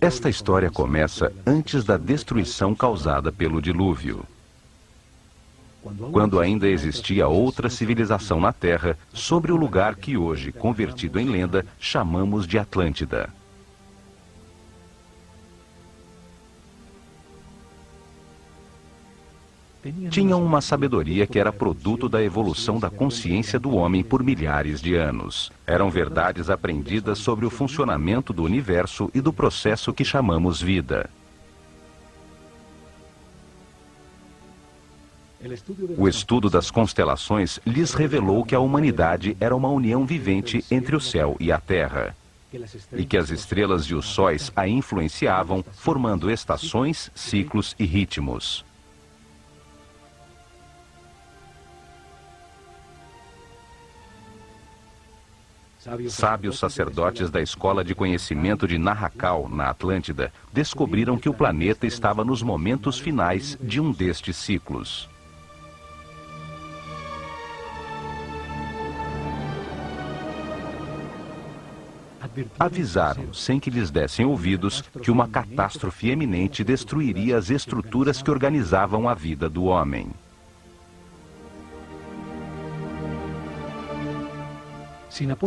Esta história começa antes da destruição causada pelo dilúvio, quando ainda existia outra civilização na Terra, sobre o lugar que hoje, convertido em lenda, chamamos de Atlântida. Tinham uma sabedoria que era produto da evolução da consciência do homem por milhares de anos. Eram verdades aprendidas sobre o funcionamento do universo e do processo que chamamos vida. O estudo das constelações lhes revelou que a humanidade era uma união vivente entre o céu e a terra, e que as estrelas e os sóis a influenciavam, formando estações, ciclos e ritmos. Sábios sacerdotes da Escola de Conhecimento de Narrakal, na Atlântida, descobriram que o planeta estava nos momentos finais de um destes ciclos. Avisaram, sem que lhes dessem ouvidos, que uma catástrofe eminente destruiria as estruturas que organizavam a vida do homem.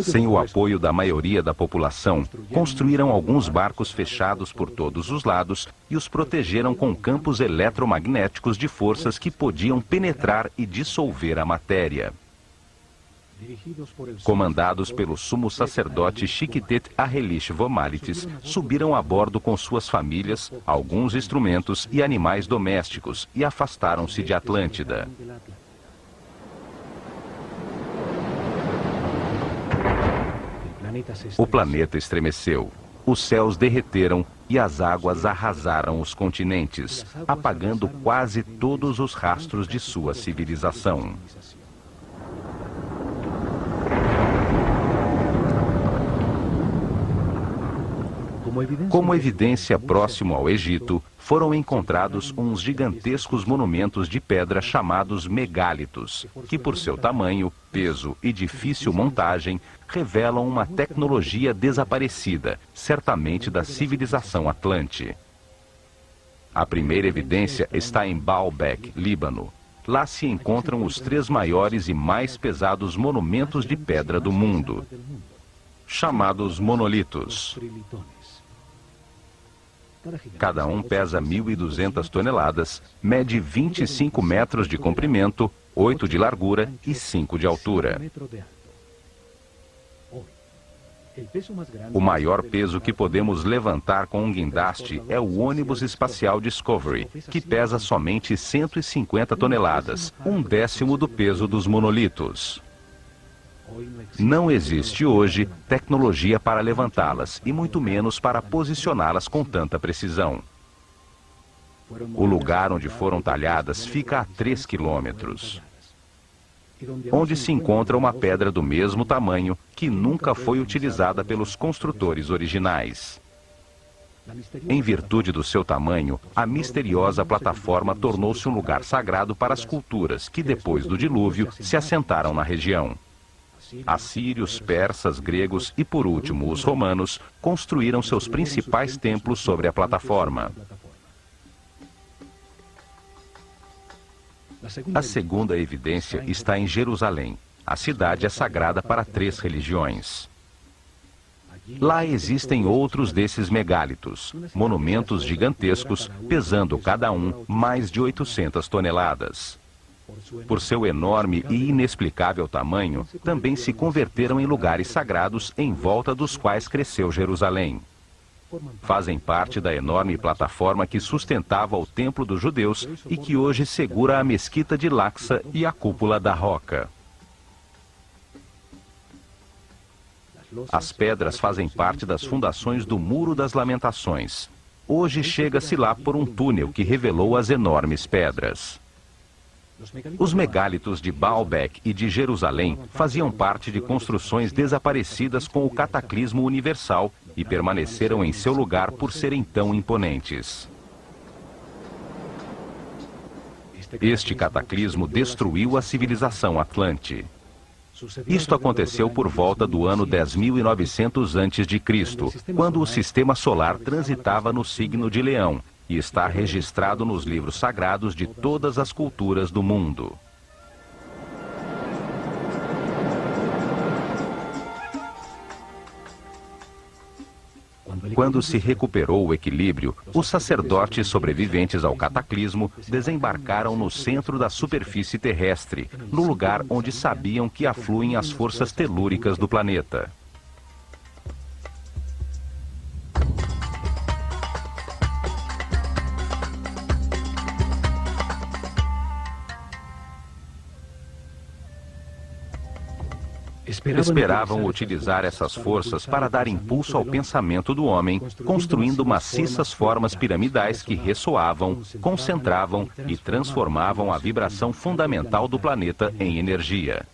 Sem o apoio da maioria da população, construíram alguns barcos fechados por todos os lados e os protegeram com campos eletromagnéticos de forças que podiam penetrar e dissolver a matéria. Comandados pelo sumo sacerdote Chiquitet Arelish Vomalitis, subiram a bordo com suas famílias, alguns instrumentos e animais domésticos e afastaram-se de Atlântida. O planeta estremeceu, os céus derreteram e as águas arrasaram os continentes, apagando quase todos os rastros de sua civilização. Como evidência próximo ao Egito, foram encontrados uns gigantescos monumentos de pedra chamados megálitos, que por seu tamanho, peso e difícil montagem, revelam uma tecnologia desaparecida, certamente da civilização Atlante. A primeira evidência está em Baalbek, Líbano. Lá se encontram os 3 maiores e mais pesados monumentos de pedra do mundo, chamados monolitos. Cada um pesa 1.200 toneladas, mede 25 metros de comprimento, 8 de largura e 5 de altura. O maior peso que podemos levantar com um guindaste é o ônibus espacial Discovery, que pesa somente 150 toneladas, 1/10 do peso dos monolitos. Não existe hoje tecnologia para levantá-las e muito menos para posicioná-las com tanta precisão. O lugar onde foram talhadas fica a 3 quilômetros, onde se encontra uma pedra do mesmo tamanho que nunca foi utilizada pelos construtores originais. Em virtude do seu tamanho, a misteriosa plataforma tornou-se um lugar sagrado para as culturas que, depois do dilúvio, se assentaram na região. Assírios, persas, gregos e, por último, os romanos construíram seus principais templos sobre a plataforma. A segunda evidência está em Jerusalém. A cidade é sagrada para 3 religiões. Lá existem outros desses megálitos, monumentos gigantescos, pesando cada um mais de 800 toneladas. Por seu enorme e inexplicável tamanho, também se converteram em lugares sagrados em volta dos quais cresceu Jerusalém. Fazem parte da enorme plataforma que sustentava o templo dos judeus e que hoje segura a mesquita de Al-Aqsa e a cúpula da Roca. As pedras fazem parte das fundações do Muro das Lamentações. Hoje chega-se lá por um túnel que revelou as enormes pedras. Os megálitos de Baalbek e de Jerusalém faziam parte de construções desaparecidas com o cataclismo universal e permaneceram em seu lugar por serem tão imponentes. Este cataclismo destruiu a civilização Atlante. Isto aconteceu por volta do ano 10.900 a.C., quando o sistema solar transitava no signo de Leão, e está registrado nos livros sagrados de todas as culturas do mundo. Quando se recuperou o equilíbrio, os sacerdotes sobreviventes ao cataclismo desembarcaram no centro da superfície terrestre, no lugar onde sabiam que afluem as forças telúricas do planeta. Esperavam utilizar essas forças para dar impulso ao pensamento do homem, construindo maciças formas piramidais que ressoavam, concentravam e transformavam a vibração fundamental do planeta em energia.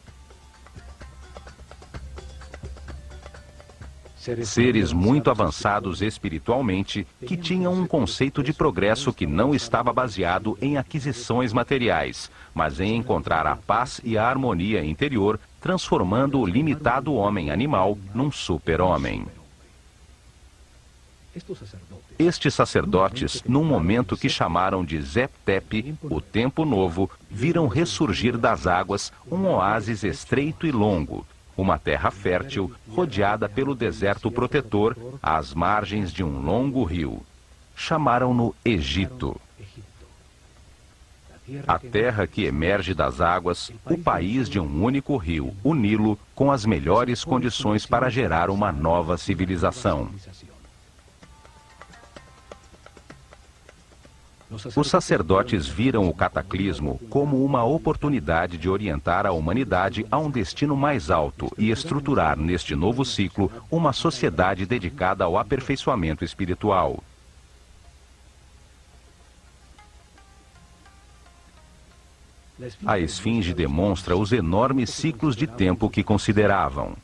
Seres muito avançados espiritualmente, que tinham um conceito de progresso que não estava baseado em aquisições materiais, mas em encontrar a paz e a harmonia interior, transformando o limitado homem-animal num super-homem. Estes sacerdotes, num momento que chamaram de Zep-Tep, o tempo novo, viram ressurgir das águas um oásis estreito e longo, uma terra fértil, rodeada pelo deserto protetor, às margens de um longo rio. Chamaram-no Egito. A terra que emerge das águas, o país de um único rio, o Nilo, com as melhores condições para gerar uma nova civilização. Os sacerdotes viram o cataclismo como uma oportunidade de orientar a humanidade a um destino mais alto e estruturar neste novo ciclo uma sociedade dedicada ao aperfeiçoamento espiritual. A esfinge demonstra os enormes ciclos de tempo que consideravam.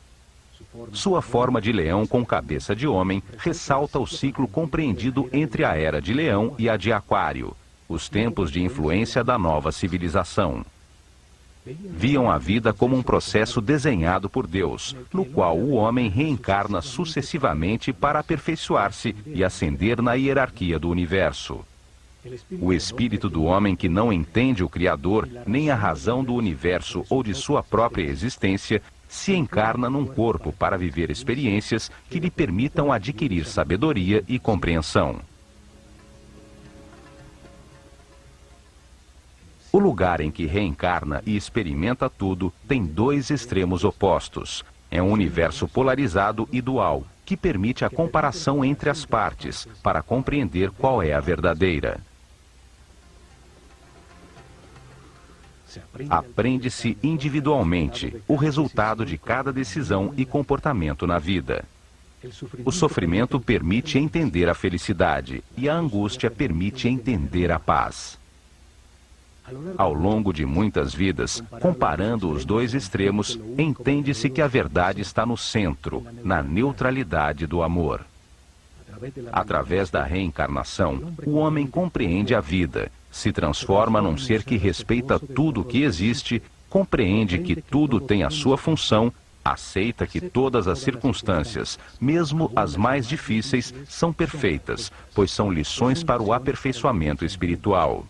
Sua forma de leão com cabeça de homem ressalta o ciclo compreendido entre a Era de Leão e a de Aquário, os tempos de influência da nova civilização. Viam a vida como um processo desenhado por Deus, no qual o homem reencarna sucessivamente para aperfeiçoar-se e ascender na hierarquia do universo. O espírito do homem que não entende o Criador, nem a razão do universo ou de sua própria existência, se encarna num corpo para viver experiências que lhe permitam adquirir sabedoria e compreensão. O lugar em que reencarna e experimenta tudo tem dois extremos opostos. É um universo polarizado e dual, que permite a comparação entre as partes, para compreender qual é a verdadeira. Aprende-se individualmente o resultado de cada decisão e comportamento na vida. O sofrimento permite entender a felicidade e a angústia permite entender a paz. Ao longo de muitas vidas, comparando os dois extremos, entende-se que a verdade está no centro, na neutralidade do amor. Através da reencarnação, o homem compreende a vida, se transforma num ser que respeita tudo o que existe, compreende que tudo tem a sua função, aceita que todas as circunstâncias, mesmo as mais difíceis, são perfeitas, pois são lições para o aperfeiçoamento espiritual.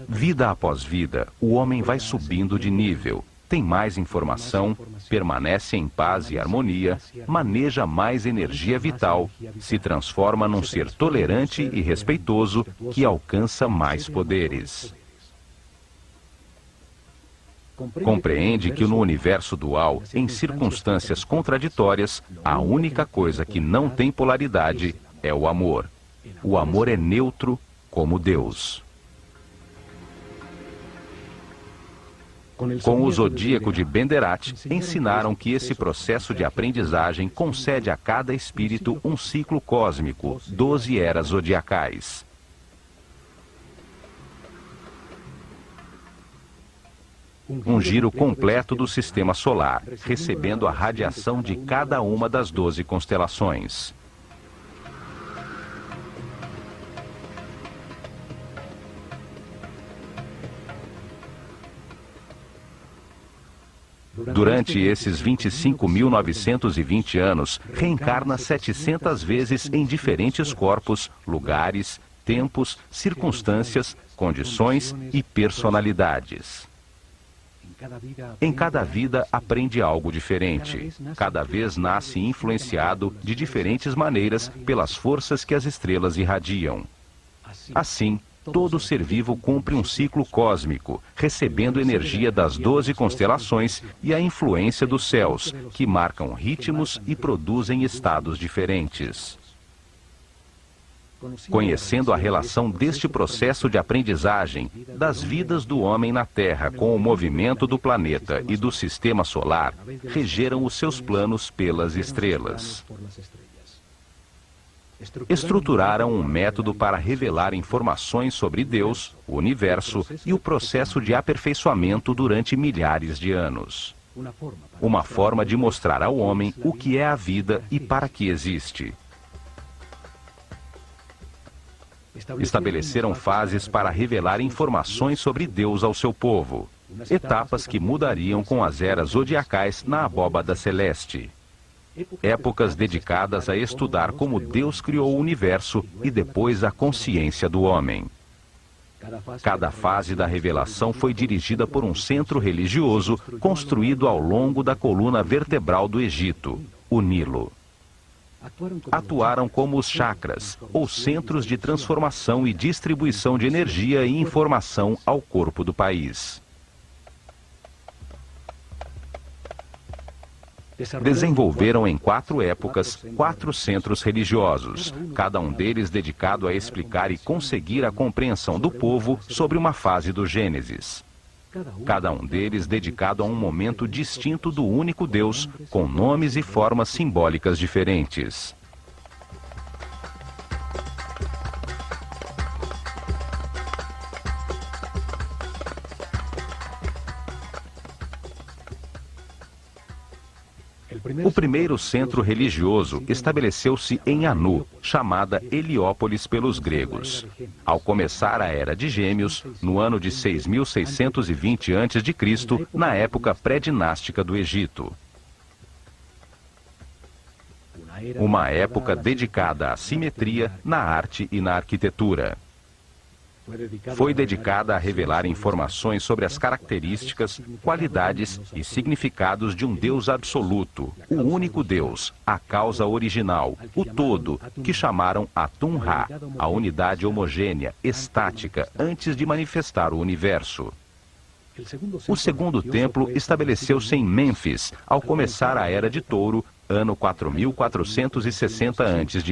Vida após vida, o homem vai subindo de nível, tem mais informação, permanece em paz e harmonia, maneja mais energia vital, se transforma num ser tolerante e respeitoso que alcança mais poderes. Compreende que no universo dual, em circunstâncias contraditórias, a única coisa que não tem polaridade é o amor. O amor é neutro como Deus. Com o zodíaco de Benderat, ensinaram que esse processo de aprendizagem concede a cada espírito um ciclo cósmico, 12 eras zodiacais. Um giro completo do sistema solar, recebendo a radiação de cada uma das 12 constelações. Durante esses 25.920 anos, reencarna 700 vezes em diferentes corpos, lugares, tempos, circunstâncias, condições e personalidades. Em cada vida aprende algo diferente. Cada vez nasce influenciado de diferentes maneiras pelas forças que as estrelas irradiam. Assim, todo ser vivo cumpre um ciclo cósmico, recebendo energia das 12 constelações e a influência dos céus, que marcam ritmos e produzem estados diferentes. Conhecendo a relação deste processo de aprendizagem, das vidas do homem na Terra com o movimento do planeta e do sistema solar, regeram os seus planos pelas estrelas. Estruturaram um método para revelar informações sobre Deus, o universo e o processo de aperfeiçoamento durante milhares de anos. Uma forma de mostrar ao homem o que é a vida e para que existe. Estabeleceram fases para revelar informações sobre Deus ao seu povo. Etapas que mudariam com as eras zodiacais na abóbada celeste. Épocas dedicadas a estudar como Deus criou o universo e depois a consciência do homem. Cada fase da revelação foi dirigida por um centro religioso construído ao longo da coluna vertebral do Egito, o Nilo. Atuaram como os chakras, ou centros de transformação e distribuição de energia e informação ao corpo do país. Desenvolveram em 4 épocas 4 centros religiosos, cada um deles dedicado a explicar e conseguir a compreensão do povo sobre uma fase do Gênesis. Cada um deles dedicado a um momento distinto do único Deus, com nomes e formas simbólicas diferentes. O primeiro centro religioso estabeleceu-se em Anu, chamada Heliópolis pelos gregos. Ao começar a Era de Gêmeos, no ano de 6.620 a.C., na época pré-dinástica do Egito. Uma época dedicada à simetria na arte e na arquitetura. Foi dedicada a revelar informações sobre as características, qualidades e significados de um Deus absoluto, o único Deus, a causa original, o todo, que chamaram Atum-Ra, a unidade homogênea, estática, antes de manifestar o universo. O segundo templo estabeleceu-se em Mênfis, ao começar a Era de Touro, ano 4.460 a.C.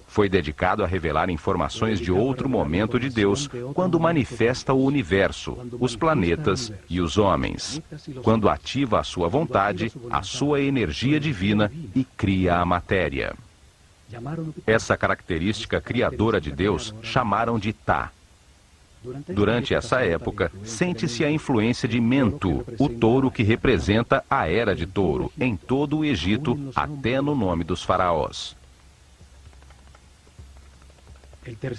Foi dedicado a revelar informações de outro momento de Deus, quando manifesta o universo, os planetas e os homens. Quando ativa a sua vontade, a sua energia divina e cria a matéria. Essa característica criadora de Deus chamaram de Tá. Durante essa época, sente-se a influência de Mentu, o touro que representa a Era de Touro, em todo o Egito, até no nome dos faraós.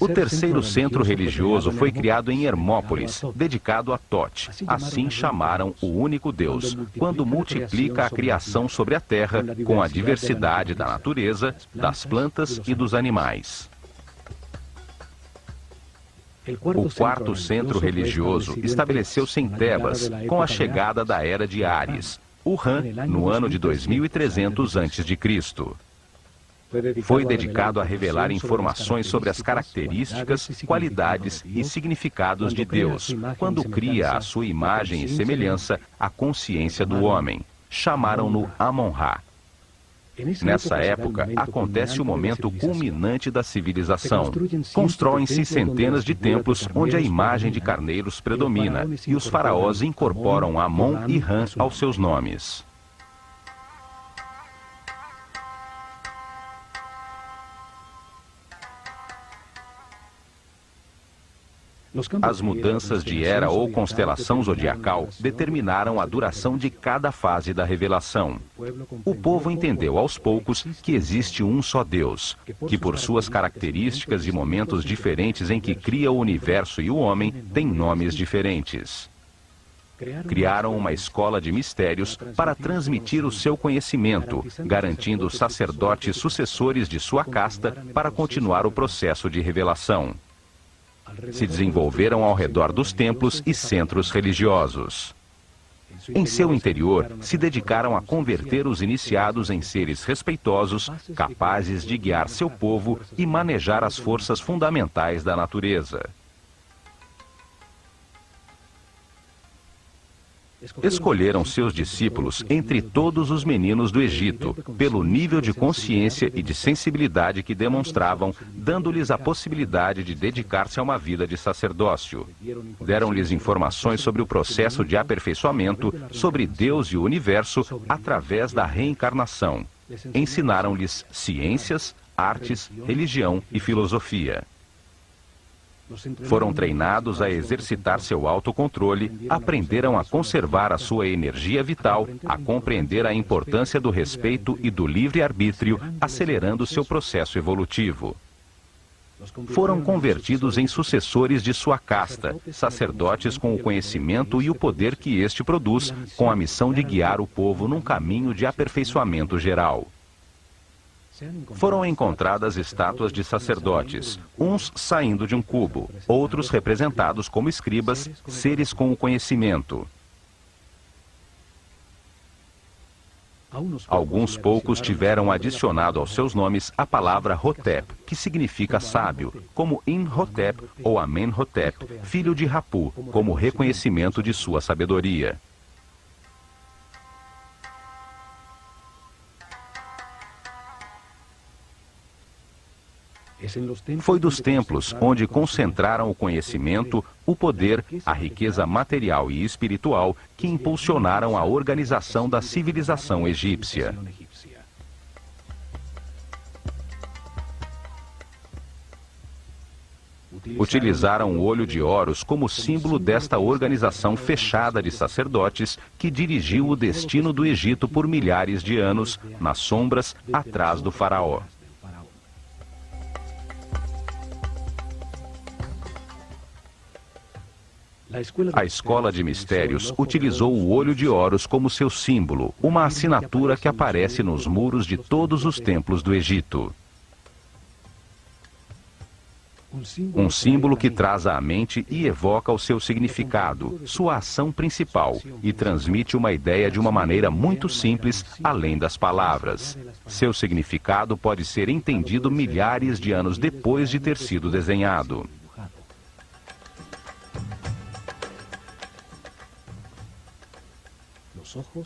O terceiro centro religioso foi criado em Hermópolis, dedicado a Tote. Assim chamaram o único Deus, quando multiplica a criação sobre a terra com a diversidade da natureza, das plantas e dos animais. O quarto centro religioso estabeleceu-se em Tebas, com a chegada da Era de Áries, o Ram, no ano de 2300 a.C. Foi dedicado a revelar informações sobre as características, qualidades e significados de Deus, quando cria a sua imagem e semelhança a consciência do homem. Chamaram-no Amon-Ra. Nessa época, acontece o momento culminante da civilização. Constroem-se centenas de templos onde a imagem de carneiros predomina, e os faraós incorporam Amon e Ram aos seus nomes. As mudanças de era ou constelação zodiacal determinaram a duração de cada fase da revelação. O povo entendeu aos poucos que existe um só Deus, que por suas características e momentos diferentes em que cria o universo e o homem, tem nomes diferentes. Criaram uma escola de mistérios para transmitir o seu conhecimento, garantindo sacerdotes sucessores de sua casta para continuar o processo de revelação. Se desenvolveram ao redor dos templos e centros religiosos. Em seu interior, se dedicaram a converter os iniciados em seres respeitosos, capazes de guiar seu povo e manejar as forças fundamentais da natureza. Escolheram seus discípulos entre todos os meninos do Egito, pelo nível de consciência e de sensibilidade que demonstravam, dando-lhes a possibilidade de dedicar-se a uma vida de sacerdócio. Deram-lhes informações sobre o processo de aperfeiçoamento, sobre Deus e o universo, através da reencarnação. Ensinaram-lhes ciências, artes, religião e filosofia. Foram treinados a exercitar seu autocontrole, aprenderam a conservar a sua energia vital, a compreender a importância do respeito e do livre-arbítrio, acelerando seu processo evolutivo. Foram convertidos em sucessores de sua casta, sacerdotes com o conhecimento e o poder que este produz, com a missão de guiar o povo num caminho de aperfeiçoamento geral. Foram encontradas estátuas de sacerdotes, uns saindo de um cubo, outros representados como escribas, seres com o conhecimento. Alguns poucos tiveram adicionado aos seus nomes a palavra Hotep, que significa sábio, como Imhotep ou Amenhotep, filho de Rapu, como reconhecimento de sua sabedoria. Foi dos templos onde concentraram o conhecimento, o poder, a riqueza material e espiritual que impulsionaram a organização da civilização egípcia. Utilizaram o olho de Horus como símbolo desta organização fechada de sacerdotes que dirigiu o destino do Egito por milhares de anos, nas sombras, atrás do faraó. A escola de mistérios utilizou o olho de Horus como seu símbolo, uma assinatura que aparece nos muros de todos os templos do Egito. Um símbolo que traz à mente e evoca o seu significado, sua ação principal, e transmite uma ideia de uma maneira muito simples, além das palavras. Seu significado pode ser entendido milhares de anos depois de ter sido desenhado.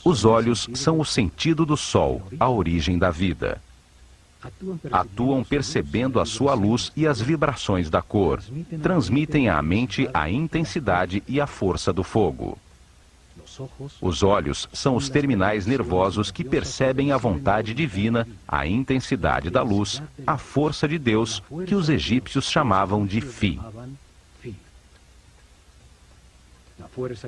Os olhos são o sentido do sol, a origem da vida. Atuam percebendo a sua luz e as vibrações da cor. Transmitem à mente a intensidade e a força do fogo. Os olhos são os terminais nervosos que percebem a vontade divina, a intensidade da luz, a força de Deus, que os egípcios chamavam de Fi.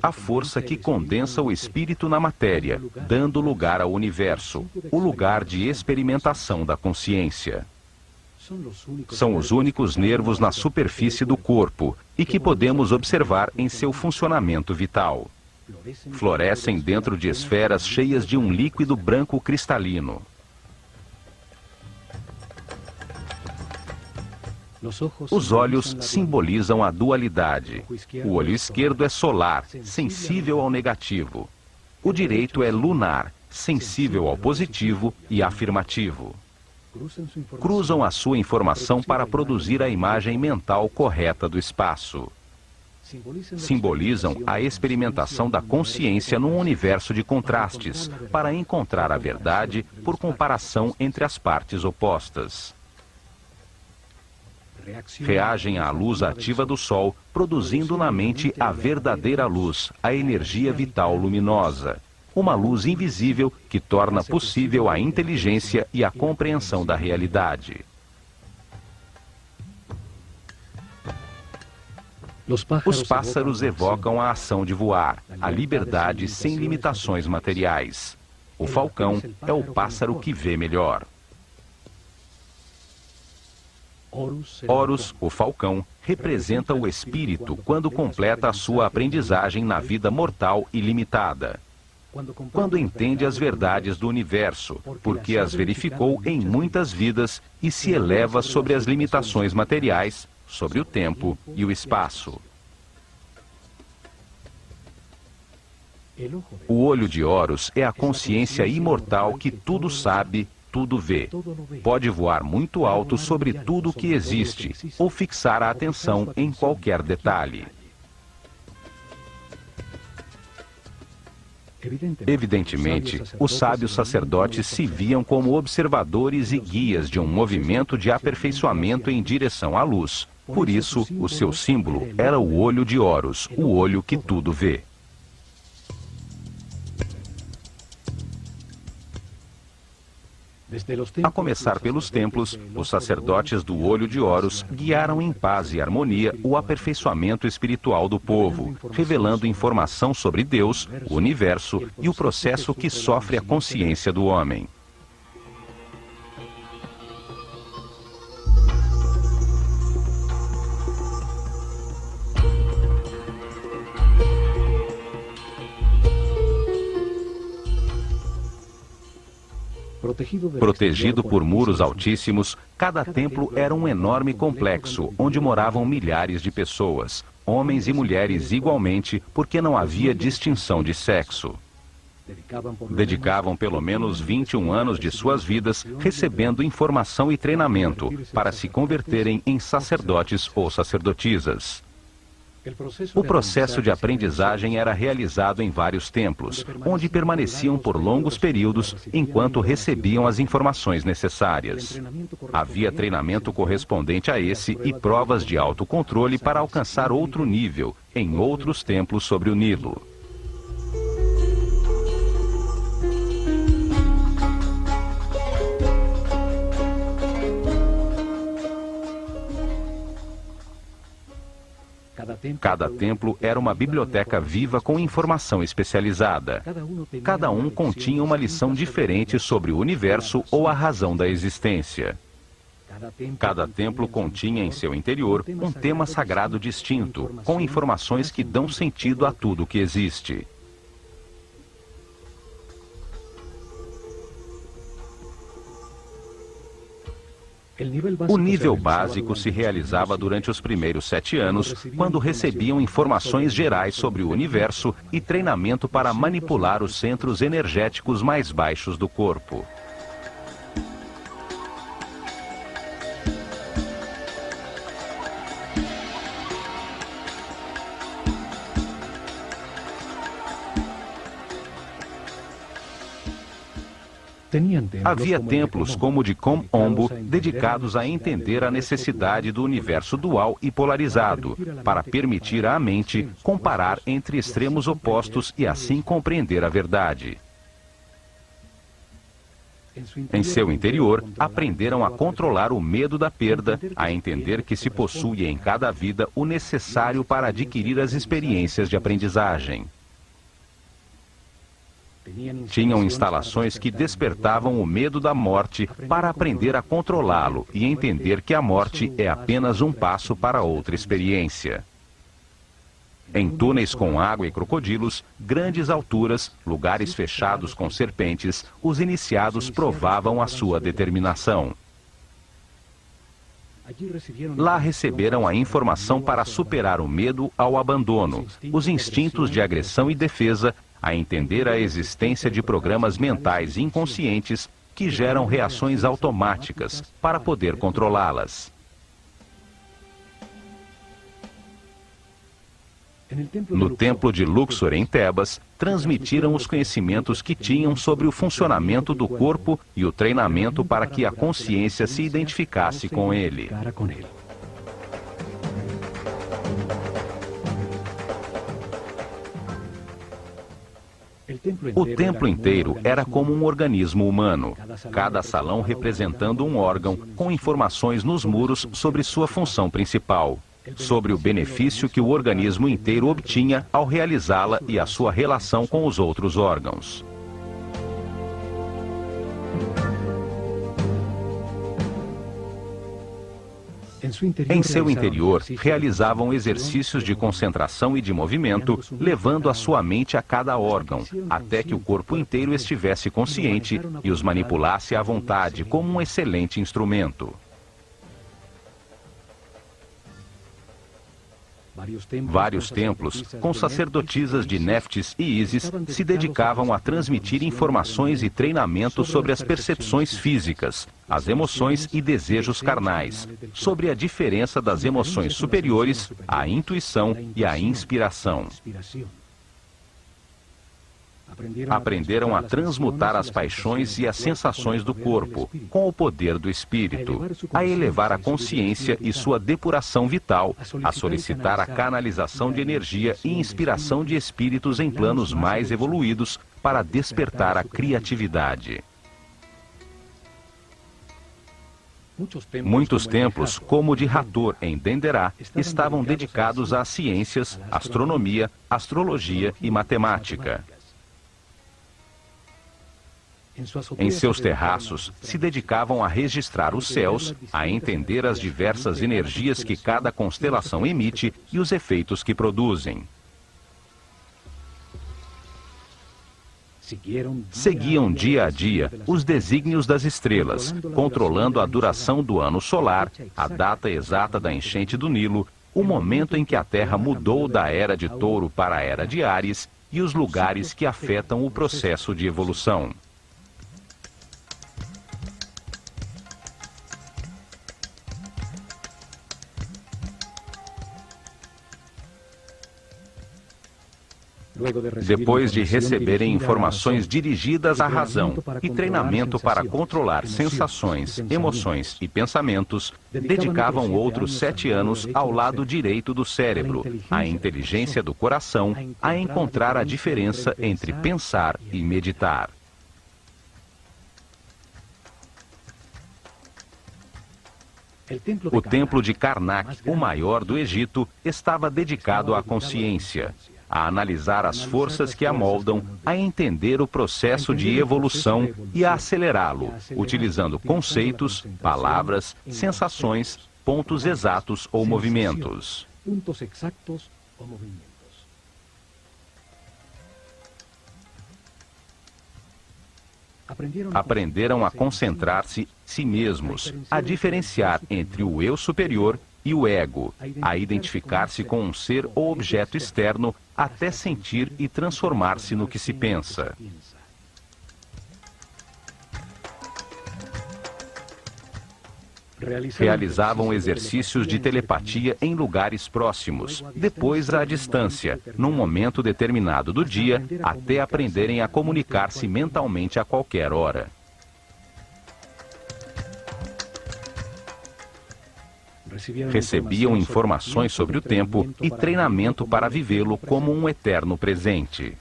A força que condensa o espírito na matéria, dando lugar ao universo, o lugar de experimentação da consciência. São os únicos nervos na superfície do corpo e que podemos observar em seu funcionamento vital. Florescem dentro de esferas cheias de um líquido branco cristalino. Os olhos simbolizam a dualidade. O olho esquerdo é solar, sensível ao negativo. O direito é lunar, sensível ao positivo e afirmativo. Cruzam a sua informação para produzir a imagem mental correta do espaço. Simbolizam a experimentação da consciência num universo de contrastes, para encontrar a verdade por comparação entre as partes opostas. Reagem à luz ativa do Sol, produzindo na mente a verdadeira luz, a energia vital luminosa. Uma luz invisível que torna possível a inteligência e a compreensão da realidade. Os pássaros evocam a ação de voar, a liberdade sem limitações materiais. O falcão é o pássaro que vê melhor. Horus, o falcão, representa o espírito quando completa a sua aprendizagem na vida mortal e limitada. Quando entende as verdades do universo, porque as verificou em muitas vidas e se eleva sobre as limitações materiais, sobre o tempo e o espaço. O olho de Horus é a consciência imortal que tudo sabe, tudo vê. Pode voar muito alto sobre tudo que existe ou fixar a atenção em qualquer detalhe. Evidentemente, os sábios sacerdotes se viam como observadores e guias de um movimento de aperfeiçoamento em direção à luz. Por isso, o seu símbolo era o olho de Horus, o olho que tudo vê. A começar pelos templos, os sacerdotes do olho de Horus guiaram em paz e harmonia o aperfeiçoamento espiritual do povo, revelando informação sobre Deus, o universo e o processo que sofre a consciência do homem. Protegido por muros altíssimos, cada templo era um enorme complexo, onde moravam milhares de pessoas, homens e mulheres igualmente, porque não havia distinção de sexo. Dedicavam pelo menos 21 anos de suas vidas recebendo informação e treinamento para se converterem em sacerdotes ou sacerdotisas. O processo de aprendizagem era realizado em vários templos, onde permaneciam por longos períodos enquanto recebiam as informações necessárias. Havia treinamento correspondente a esse e provas de autocontrole para alcançar outro nível em outros templos sobre o Nilo. Cada templo era uma biblioteca viva com informação especializada. Cada um continha uma lição diferente sobre o universo ou a razão da existência. Cada templo continha em seu interior um tema sagrado distinto, com informações que dão sentido a tudo que existe. O nível básico se realizava durante os primeiros 7 anos, quando recebiam informações gerais sobre o universo e treinamento para manipular os centros energéticos mais baixos do corpo. Havia templos como o de Kom Ombo dedicados a entender a necessidade do universo dual e polarizado, para permitir à mente comparar entre extremos opostos e assim compreender a verdade. Em seu interior, aprenderam a controlar o medo da perda, a entender que se possui em cada vida o necessário para adquirir as experiências de aprendizagem. Tinham instalações que despertavam o medo da morte para aprender a controlá-lo e entender que a morte é apenas um passo para outra experiência. Em túneis com água e crocodilos, grandes alturas, lugares fechados com serpentes, os iniciados provavam a sua determinação. Lá receberam a informação para superar o medo ao abandono, os instintos de agressão e defesa, a entender a existência de programas mentais inconscientes que geram reações automáticas para poder controlá-las. No templo de Luxor, em Tebas, transmitiram os conhecimentos que tinham sobre o funcionamento do corpo e o treinamento para que a consciência se identificasse com ele. O templo inteiro era como um organismo humano, cada salão representando um órgão, com informações nos muros sobre sua função principal, sobre o benefício que o organismo inteiro obtinha ao realizá-la e a sua relação com os outros órgãos. Em seu interior, realizavam exercícios de concentração e de movimento, levando a sua mente a cada órgão, até que o corpo inteiro estivesse consciente e os manipulasse à vontade como um excelente instrumento. Vários templos, com sacerdotisas de Néftis e Ísis, se dedicavam a transmitir informações e treinamento sobre as percepções físicas, as emoções e desejos carnais, sobre a diferença das emoções superiores, a intuição e a inspiração. Aprenderam a transmutar as paixões e as sensações do corpo, com o poder do espírito, a elevar a consciência e sua depuração vital, a solicitar a canalização de energia e inspiração de espíritos em planos mais evoluídos para despertar a criatividade. Muitos templos, como o de Hathor, em Denderá, estavam dedicados às ciências, astronomia, astrologia e matemática. Em seus terraços, se dedicavam a registrar os céus, a entender as diversas energias que cada constelação emite e os efeitos que produzem. Seguiam dia a dia os desígnios das estrelas, controlando a duração do ano solar, a data exata da enchente do Nilo, o momento em que a Terra mudou da Era de Touro para a Era de Áries e os lugares que afetam o processo de evolução. Depois de receberem informações dirigidas à razão e treinamento para controlar sensações, emoções e pensamentos, dedicavam outros 7 anos ao lado direito do cérebro, à inteligência do coração, a encontrar a diferença entre pensar e meditar. O templo de Karnak, o maior do Egito, estava dedicado à consciência, a analisar as forças que a moldam, a entender o processo de evolução e a acelerá-lo, utilizando conceitos, palavras, sensações, pontos exatos ou movimentos. Aprenderam a concentrar-se em si mesmos, a diferenciar entre o eu superior e o ego, a identificar-se com um ser ou objeto externo, até sentir e transformar-se no que se pensa. Realizavam exercícios de telepatia em lugares próximos, depois à distância, num momento determinado do dia, até aprenderem a comunicar-se mentalmente a qualquer hora. Recebiam informações sobre o tempo e treinamento para vivê-lo como um eterno presente.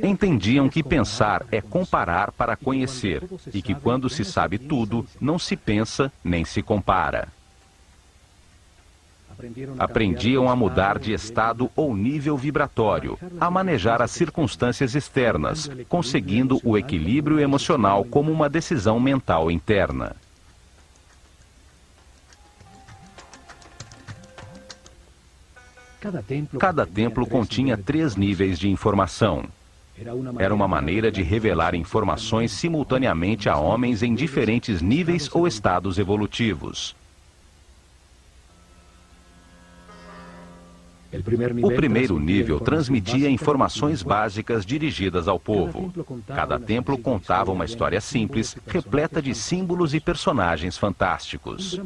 Entendiam que pensar é comparar para conhecer, e que quando se sabe tudo, não se pensa nem se compara. Aprendiam a mudar de estado ou nível vibratório, a manejar as circunstâncias externas, conseguindo o equilíbrio emocional como uma decisão mental interna. Cada templo continha 3 níveis de informação. Era uma maneira de revelar informações simultaneamente a homens em diferentes níveis ou estados evolutivos. O primeiro nível transmitia informações básicas dirigidas ao povo. Cada templo contava uma história simples, repleta de símbolos e personagens fantásticos.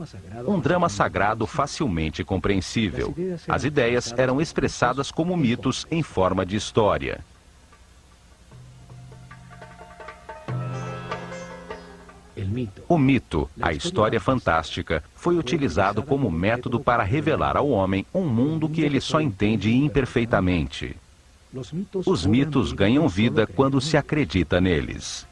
Um drama sagrado facilmente compreensível. As ideias eram expressadas como mitos em forma de história. O mito, a história fantástica, foi utilizado como método para revelar ao homem um mundo que ele só entende imperfeitamente. Os mitos ganham vida quando se acredita neles.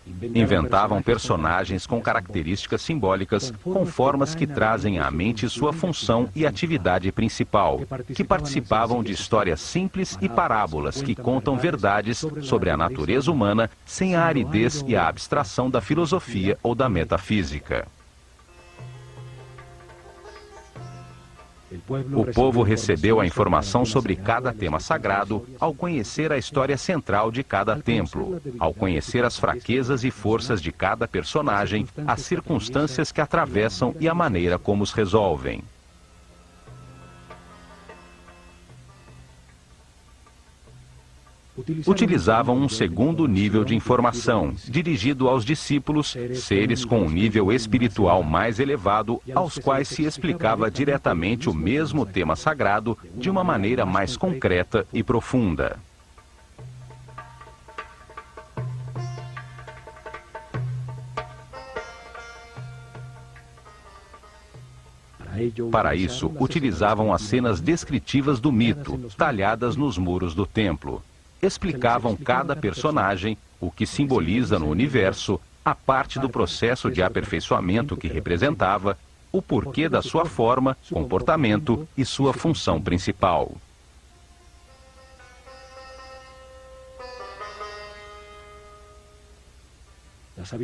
Inventavam personagens com características simbólicas, com formas que trazem à mente sua função e atividade principal, que participavam de histórias simples e parábolas que contam verdades sobre a natureza humana sem a aridez e a abstração da filosofia ou da metafísica. O povo recebeu a informação sobre cada tema sagrado ao conhecer a história central de cada templo, ao conhecer as fraquezas e forças de cada personagem, as circunstâncias que atravessam e a maneira como os resolvem. Utilizavam um segundo nível de informação, dirigido aos discípulos, seres com um nível espiritual mais elevado, aos quais se explicava diretamente o mesmo tema sagrado de uma maneira mais concreta e profunda. Para isso, utilizavam as cenas descritivas do mito, talhadas nos muros do templo. Explicavam cada personagem, o que simboliza no universo, a parte do processo de aperfeiçoamento que representava, o porquê da sua forma, comportamento e sua função principal.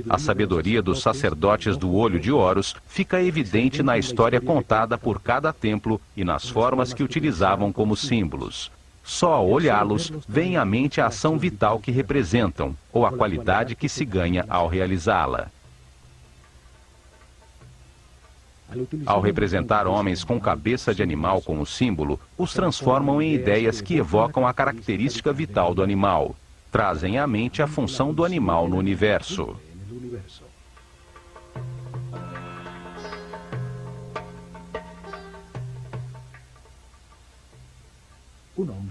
A sabedoria dos sacerdotes do Olho de Horus fica evidente na história contada por cada templo e nas formas que utilizavam como símbolos. Só ao olhá-los, vem à mente a ação vital que representam, ou a qualidade que se ganha ao realizá-la. Ao representar homens com cabeça de animal como símbolo, os transformam em ideias que evocam a característica vital do animal. Trazem à mente a função do animal no universo.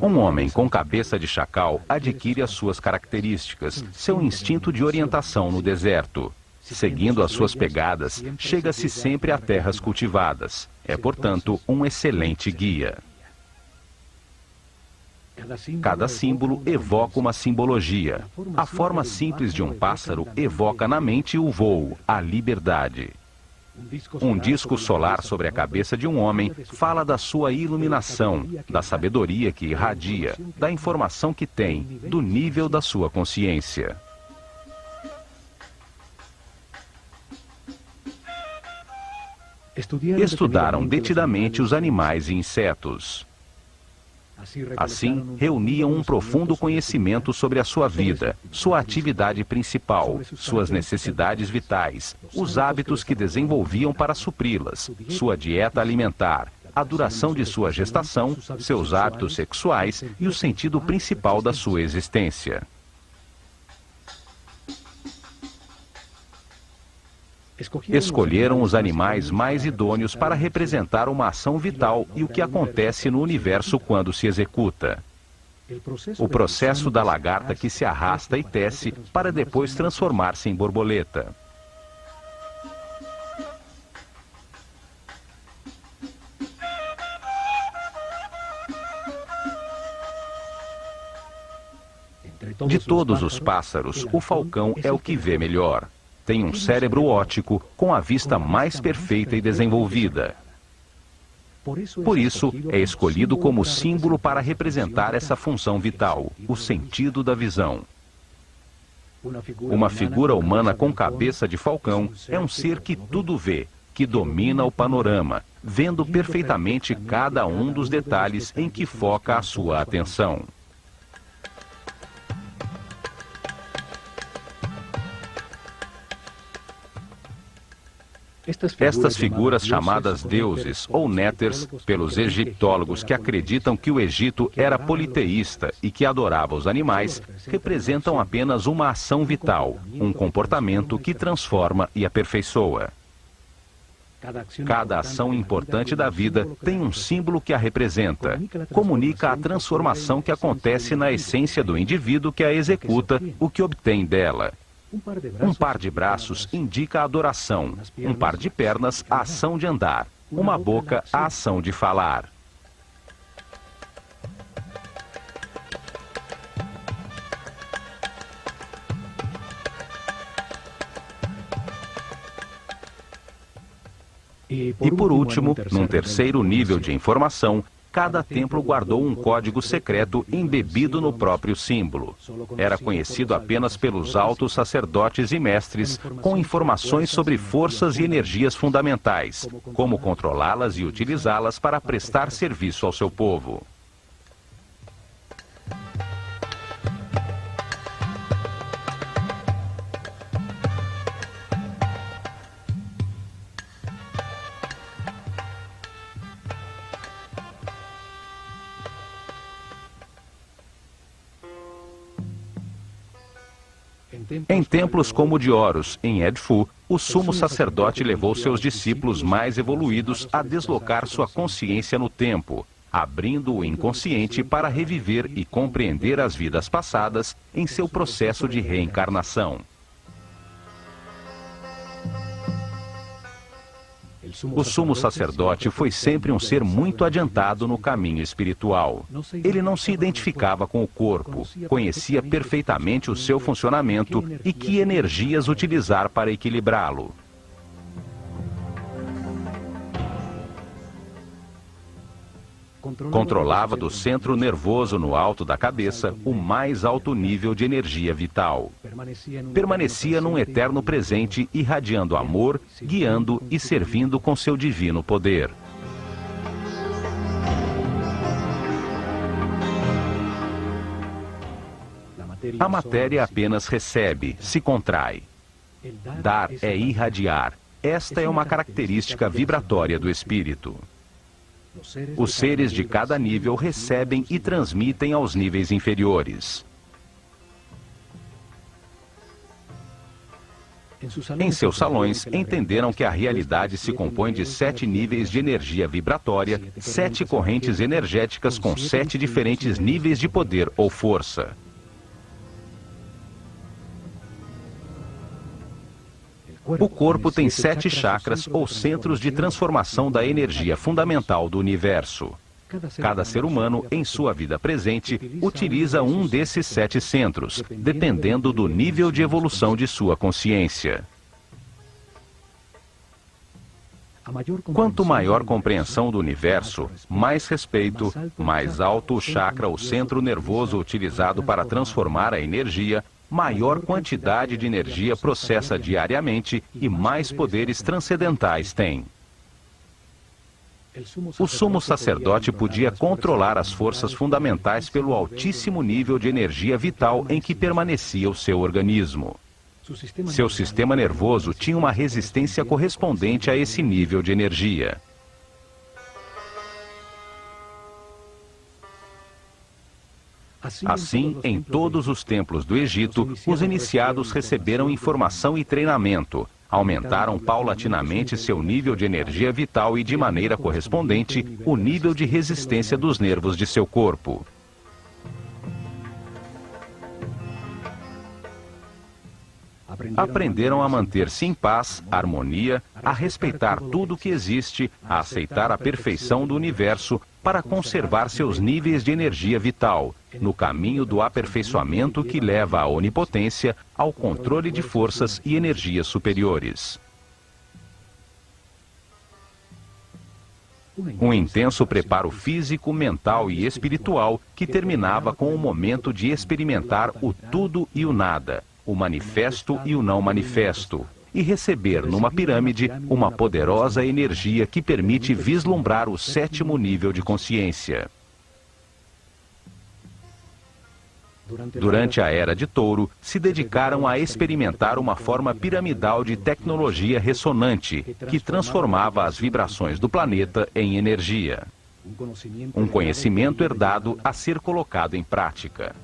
Um homem com cabeça de chacal adquire as suas características, seu instinto de orientação no deserto. Seguindo as suas pegadas, chega-se sempre a terras cultivadas. É, portanto, um excelente guia. Cada símbolo evoca uma simbologia. A forma simples de um pássaro evoca na mente o voo, a liberdade. Um disco solar sobre a cabeça de um homem fala da sua iluminação, da sabedoria que irradia, da informação que tem, do nível da sua consciência. Estudaram detidamente os animais e insetos. Assim, reuniam um profundo conhecimento sobre a sua vida, sua atividade principal, suas necessidades vitais, os hábitos que desenvolviam para supri-las, sua dieta alimentar, a duração de sua gestação, seus hábitos sexuais e o sentido principal da sua existência. Escolheram os animais mais idôneos para representar uma ação vital e o que acontece no universo quando se executa. O processo da lagarta que se arrasta e tece para depois transformar-se em borboleta. De todos os pássaros, o falcão é o que vê melhor. Tem um cérebro óptico com a vista mais perfeita e desenvolvida. Por isso, é escolhido como símbolo para representar essa função vital, o sentido da visão. Uma figura humana com cabeça de falcão é um ser que tudo vê, que domina o panorama, vendo perfeitamente cada um dos detalhes em que foca a sua atenção. Estas figuras chamadas deuses ou néters pelos egiptólogos que acreditam que o Egito era politeísta e que adorava os animais, representam apenas uma ação vital, um comportamento que transforma e aperfeiçoa. Cada ação importante da vida tem um símbolo que a representa, comunica a transformação que acontece na essência do indivíduo que a executa, o que obtém dela. Um par de braços indica a adoração, um par de pernas a ação de andar, uma boca a ação de falar. E por último, num terceiro nível de informação, cada templo guardou um código secreto embebido no próprio símbolo. Era conhecido apenas pelos altos sacerdotes e mestres, com informações sobre forças e energias fundamentais, como controlá-las e utilizá-las para prestar serviço ao seu povo. Em templos como o de Horus, em Edfu, o sumo sacerdote levou seus discípulos mais evoluídos a deslocar sua consciência no tempo, abrindo o inconsciente para reviver e compreender as vidas passadas em seu processo de reencarnação. O sumo sacerdote foi sempre um ser muito adiantado no caminho espiritual. Ele não se identificava com o corpo, conhecia perfeitamente o seu funcionamento e que energias utilizar para equilibrá-lo. Controlava do centro nervoso no alto da cabeça o mais alto nível de energia vital. Permanecia num eterno presente, irradiando amor, guiando e servindo com seu divino poder. A matéria apenas recebe, se contrai. Dar é irradiar. Esta é uma característica vibratória do espírito. Os seres de cada nível recebem e transmitem aos níveis inferiores. Em seus salões, entenderam que a realidade se compõe de 7 níveis de energia vibratória, 7 correntes energéticas com 7 diferentes níveis de poder ou força. O corpo tem 7 chakras ou centros de transformação da energia fundamental do universo. Cada ser humano, em sua vida presente, utiliza um desses 7 centros, dependendo do nível de evolução de sua consciência. Quanto maior compreensão do universo, mais respeito, mais alto o chakra ou centro nervoso utilizado para transformar a energia, maior quantidade de energia processa diariamente e mais poderes transcendentais tem. O sumo sacerdote podia controlar as forças fundamentais pelo altíssimo nível de energia vital em que permanecia o seu organismo. Seu sistema nervoso tinha uma resistência correspondente a esse nível de energia. Assim, em todos os templos do Egito, os iniciados receberam informação e treinamento, aumentaram paulatinamente seu nível de energia vital e, de maneira correspondente, o nível de resistência dos nervos de seu corpo. Aprenderam a manter-se em paz, harmonia, a respeitar tudo o que existe, a aceitar a perfeição do universo, para conservar seus níveis de energia vital, no caminho do aperfeiçoamento que leva à onipotência, ao controle de forças e energias superiores. Um intenso preparo físico, mental e espiritual que terminava com o momento de experimentar o tudo e o nada, o manifesto e o não manifesto, e receber numa pirâmide uma poderosa energia que permite vislumbrar o 7º nível de consciência. Durante a Era de Touro, se dedicaram a experimentar uma forma piramidal de tecnologia ressonante, que transformava as vibrações do planeta em energia. Um conhecimento herdado a ser colocado em prática.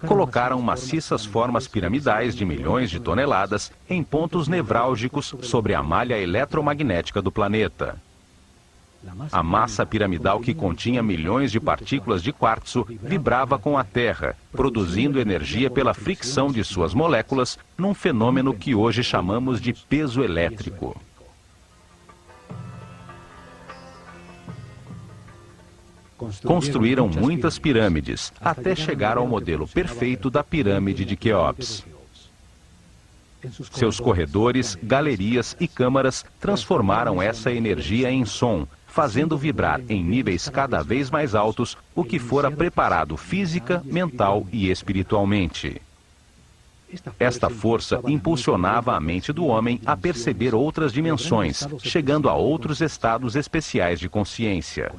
Colocaram maciças formas piramidais de milhões de toneladas em pontos nevrálgicos sobre a malha eletromagnética do planeta. A massa piramidal, que continha milhões de partículas de quartzo, vibrava com a Terra, produzindo energia pela fricção de suas moléculas, num fenômeno que hoje chamamos de peso elétrico. Construíram muitas pirâmides, até chegar ao modelo perfeito da pirâmide de Quéops. Seus corredores, galerias e câmaras transformaram essa energia em som, fazendo vibrar em níveis cada vez mais altos o que fora preparado física, mental e espiritualmente. Esta força impulsionava a mente do homem a perceber outras dimensões, chegando a outros estados especiais de consciência.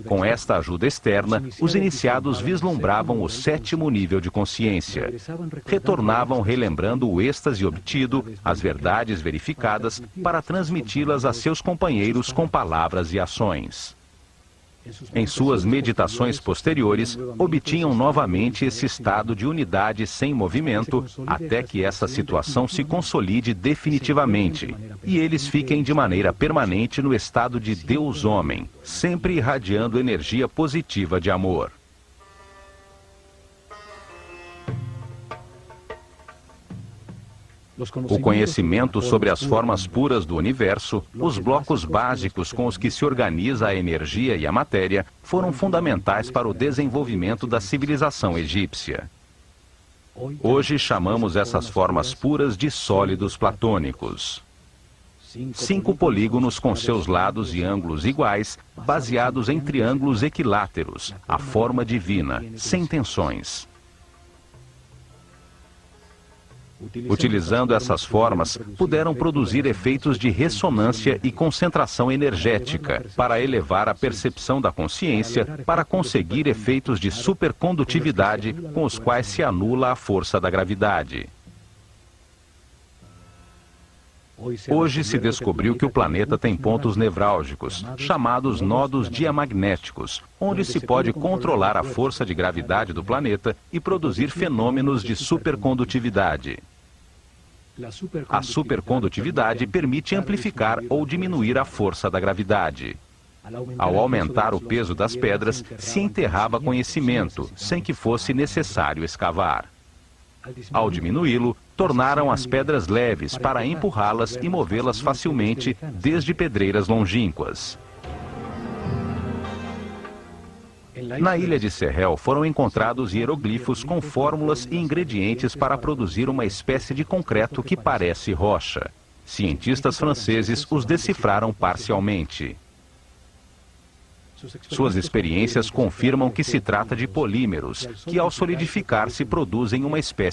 Com esta ajuda externa, os iniciados vislumbravam o sétimo nível de consciência. Retornavam relembrando o êxtase obtido, as verdades verificadas, para transmiti-las a seus companheiros com palavras e ações. Em suas meditações posteriores, obtinham novamente esse estado de unidade sem movimento, até que essa situação se consolide definitivamente, e eles fiquem de maneira permanente no estado de Deus-Homem, sempre irradiando energia positiva de amor. O conhecimento sobre as formas puras do universo, os blocos básicos com os que se organiza a energia e a matéria, foram fundamentais para o desenvolvimento da civilização egípcia. Hoje chamamos essas formas puras de sólidos platônicos. 5 polígonos com seus lados e ângulos iguais, baseados em triângulos equiláteros, a forma divina, sem tensões. Utilizando essas formas, puderam produzir efeitos de ressonância e concentração energética para elevar a percepção da consciência, para conseguir efeitos de supercondutividade com os quais se anula a força da gravidade. Hoje se descobriu que o planeta tem pontos nevrálgicos, chamados nodos diamagnéticos, onde se pode controlar a força de gravidade do planeta e produzir fenômenos de supercondutividade. A supercondutividade permite amplificar ou diminuir a força da gravidade. Ao aumentar o peso das pedras, se enterrava conhecimento, sem que fosse necessário escavar. Ao diminuí-lo, tornaram as pedras leves para empurrá-las e movê-las facilmente, desde pedreiras longínquas. Na ilha de Sehel foram encontrados hieroglifos com fórmulas e ingredientes para produzir uma espécie de concreto que parece rocha. Cientistas franceses os decifraram parcialmente. Suas experiências confirmam que se trata de polímeros, que ao solidificar-se produzem uma espécie